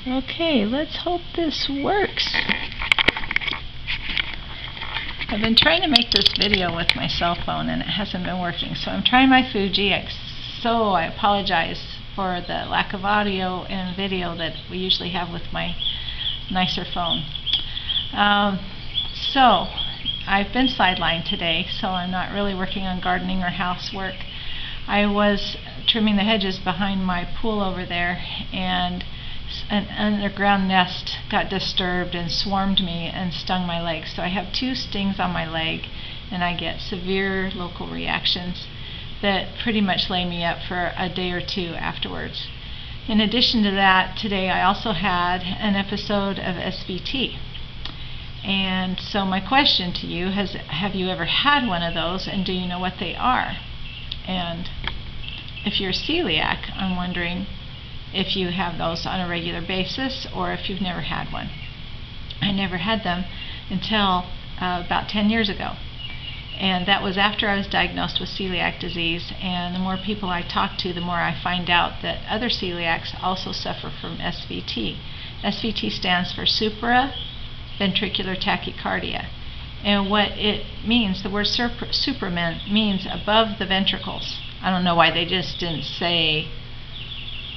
Okay, let's hope this works. I've been trying to make this video with my cell phone and it hasn't been working, so I'm trying my Fuji. So I apologize for the lack of audio and video that we usually have with my nicer phone. So I've been sidelined today, so I'm not really working on gardening or housework. I was trimming the hedges behind my pool over there, and an underground nest got disturbed and swarmed me and stung my leg. So I have 2 stings on my leg, and I get severe local reactions that pretty much lay me up for a day or 2 afterwards. In addition to that, today I also had an episode of SVT. And so my question to you is, have you ever had one of those, and do you know what they are? And if you're celiac, I'm wondering if you have those on a regular basis or if you've never had one. I never had them until about 10 years ago. And that was after I was diagnosed with celiac disease, and the more people I talk to, the more I find out that other celiacs also suffer from SVT. SVT stands for Supraventricular Tachycardia. And what it means, the word supra means above the ventricles. I don't know why they just didn't say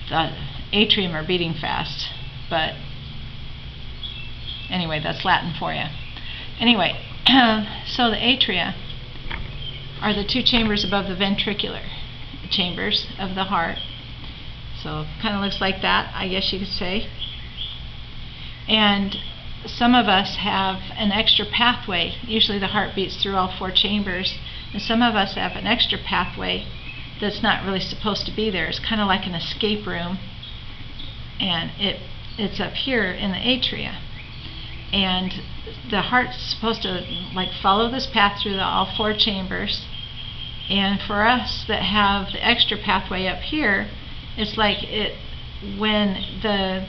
the atrium are beating fast, but anyway, that's Latin for you. Anyway, so the atria are the 2 chambers above the ventricular chambers of the heart. So kind of looks like that, I guess you could say. And some of us have an extra pathway. Usually the heart beats through all 4 chambers, and some of us have an extra pathway that's not really supposed to be there. It's kind of like an escape room, and it's up here in the atria. And the heart's supposed to like follow this path through all 4 chambers. And for us that have the extra pathway up here, it's like when the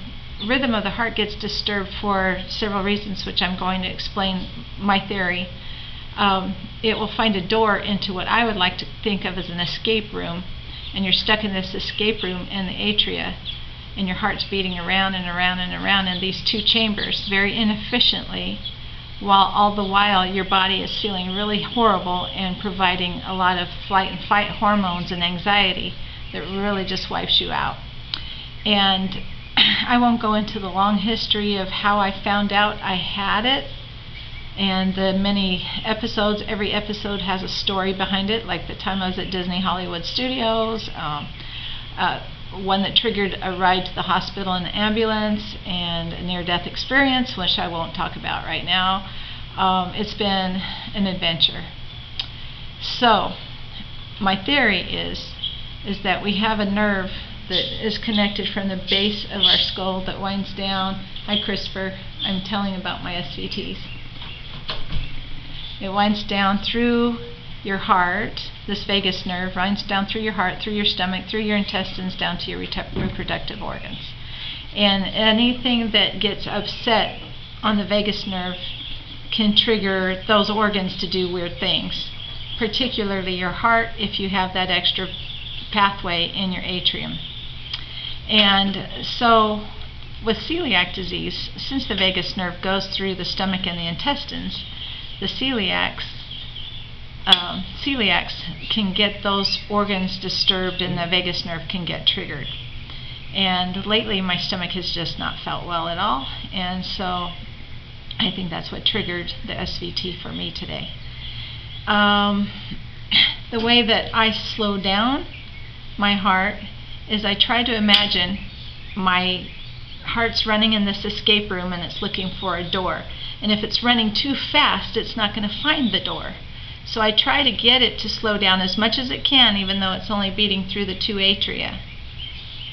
rhythm of the heart gets disturbed for several reasons, which I'm going to explain my theory, it will find a door into what I would like to think of as an escape room, and you're stuck in this escape room in the atria, and your heart's beating around and around and around in these 2 chambers very inefficiently, while all the while your body is feeling really horrible and providing a lot of flight and fight hormones and anxiety that really just wipes you out. And I won't go into the long history of how I found out I had it and the many episodes. Every episode has a story behind it, like the time I was at Disney Hollywood Studios, one that triggered a ride to the hospital in the ambulance, and a near-death experience, which I won't talk about right now. It's been an adventure. So my theory is that we have a nerve that is connected from the base of our skull that winds down. Hi, Christopher. I'm telling about my SVTs. It winds down through your heart. This vagus nerve winds down through your heart, through your stomach, through your intestines, down to your reproductive organs. And anything that gets upset on the vagus nerve can trigger those organs to do weird things, particularly your heart if you have that extra pathway in your atrium. And so with celiac disease, since the vagus nerve goes through the stomach and the intestines, the celiacs can get those organs disturbed, and the vagus nerve can get triggered. And lately my stomach has just not felt well at all, and so I think that's what triggered the SVT for me today. The way that I slow down my heart is I try to imagine my heart's running in this escape room and it's looking for a door. And if it's running too fast, it's not going to find the door. So I try to get it to slow down as much as it can, even though it's only beating through the 2 atria,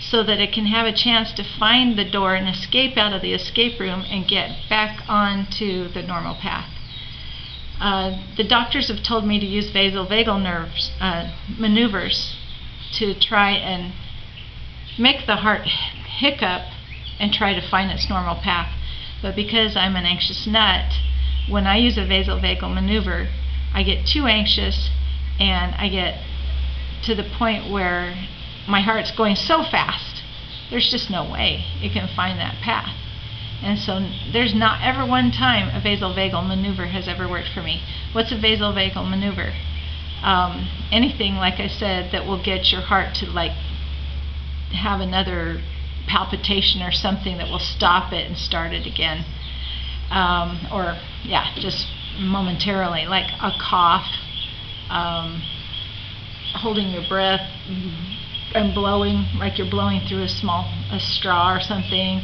so that it can have a chance to find the door and escape out of the escape room and get back onto the normal path. The doctors have told me to use vasovagal nerves maneuvers to try and make the heart hiccup and try to find its normal path. But because I'm an anxious nut, when I use a vasovagal maneuver, I get too anxious, and I get to the point where my heart's going so fast there's just no way it can find that path. And so there's not ever one time a vasovagal maneuver has ever worked for me. What's a vasovagal maneuver? Anything, like I said, that will get your heart to like have another palpitation or something that will stop it and start it again. Or yeah, just momentarily, like a cough, holding your breath and blowing, like you're blowing through a straw or something,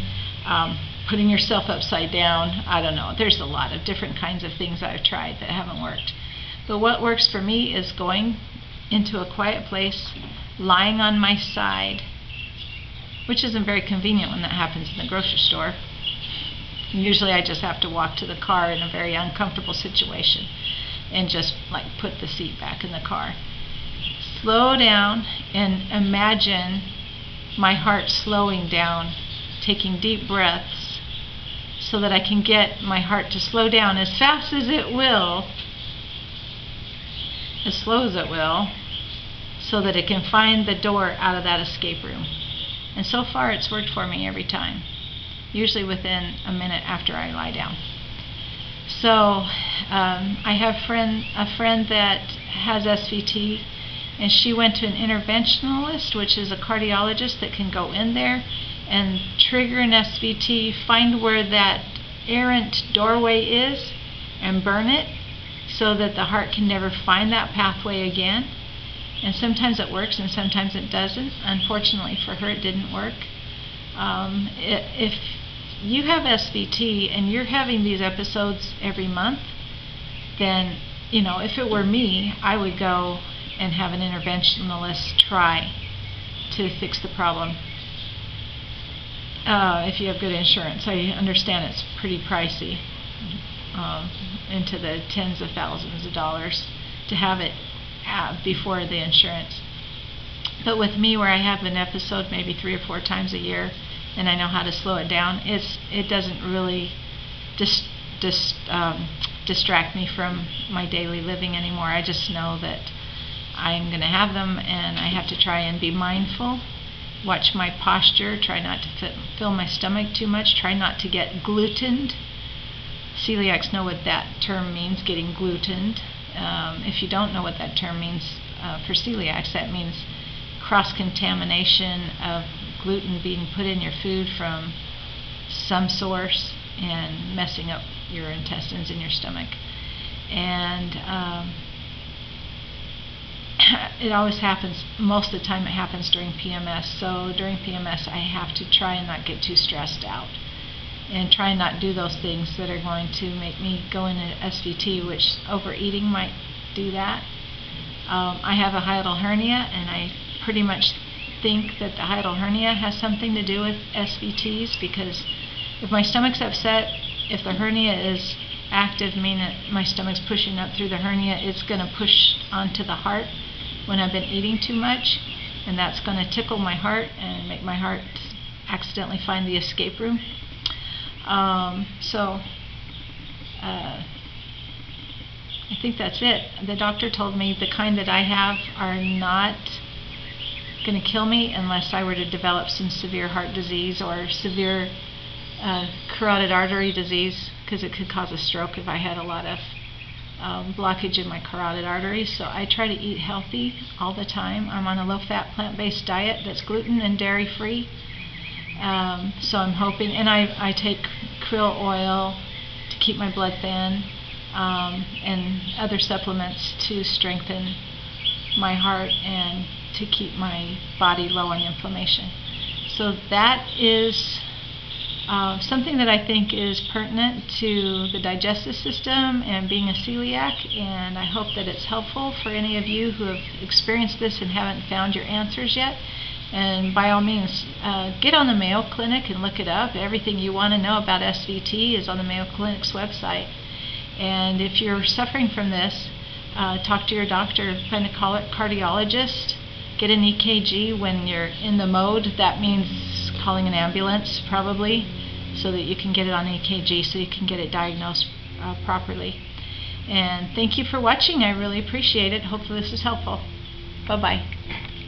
putting yourself upside down. I don't know. There's a lot of different kinds of things I've tried that haven't worked. But what works for me is going into a quiet place, lying on my side, which isn't very convenient when that happens in the grocery store. Usually I just have to walk to the car in a very uncomfortable situation and just like put the seat back in the car. Slow down and imagine my heart slowing down, taking deep breaths so that I can get my heart to slow down as fast as it will, as slow as it will, so that it can find the door out of that escape room. And so far it's worked for me every time, usually within a minute after I lie down. So I have a friend that has SVT, and she went to an interventionalist, which is a cardiologist that can go in there and trigger an SVT, find where that errant doorway is, and burn it so that the heart can never find that pathway again. And sometimes it works and sometimes it doesn't. Unfortunately for her, it didn't work. If you have SVT and you're having these episodes every month, then, you know, if it were me, I would go and have an interventionalist try to fix the problem. If you have good insurance. I understand it's pretty pricey, into the tens of thousands of dollars to have it before the insurance. But with me, where I have an episode maybe 3 or 4 times a year, and I know how to slow it down, it doesn't really distract me from my daily living anymore. I just know that I'm going to have them, and I have to try and be mindful, watch my posture, try not to fill my stomach too much, try not to get glutened. Celiacs know what that term means, getting glutened. If you don't know what that term means for celiacs, that means cross-contamination of gluten being put in your food from some source and messing up your intestines in your stomach. And it always happens, most of the time it happens during PMS. So during PMS I have to try and not get too stressed out and try and not do those things that are going to make me go into SVT, which overeating might do that. I have a hiatal hernia, and I pretty much think that the hiatal hernia has something to do with SVTs, because if my stomach's upset, if the hernia is active, meaning that my stomach's pushing up through the hernia, it's going to push onto the heart when I've been eating too much, and that's going to tickle my heart and make my heart accidentally find the escape room. I think that's it. The doctor told me the kind that I have are not going to kill me unless I were to develop some severe heart disease or severe carotid artery disease, because it could cause a stroke if I had a lot of blockage in my carotid arteries. So I try to eat healthy all the time. I'm on a low-fat plant-based diet that's gluten and dairy-free. So I'm hoping, and I take krill oil to keep my blood thin, and other supplements to strengthen my heart and to keep my body low on inflammation. So that is something that I think is pertinent to the digestive system and being a celiac, and I hope that it's helpful for any of you who have experienced this and haven't found your answers yet. And by all means, get on the Mayo Clinic and look it up. Everything you want to know about SVT is on the Mayo Clinic's website. And if you're suffering from this, talk to your doctor, find a cardiologist, get an EKG when you're in the mode. That means calling an ambulance probably, so that you can get it on EKG so you can get it diagnosed properly. And thank you for watching. I really appreciate it. Hopefully this is helpful. Bye-bye.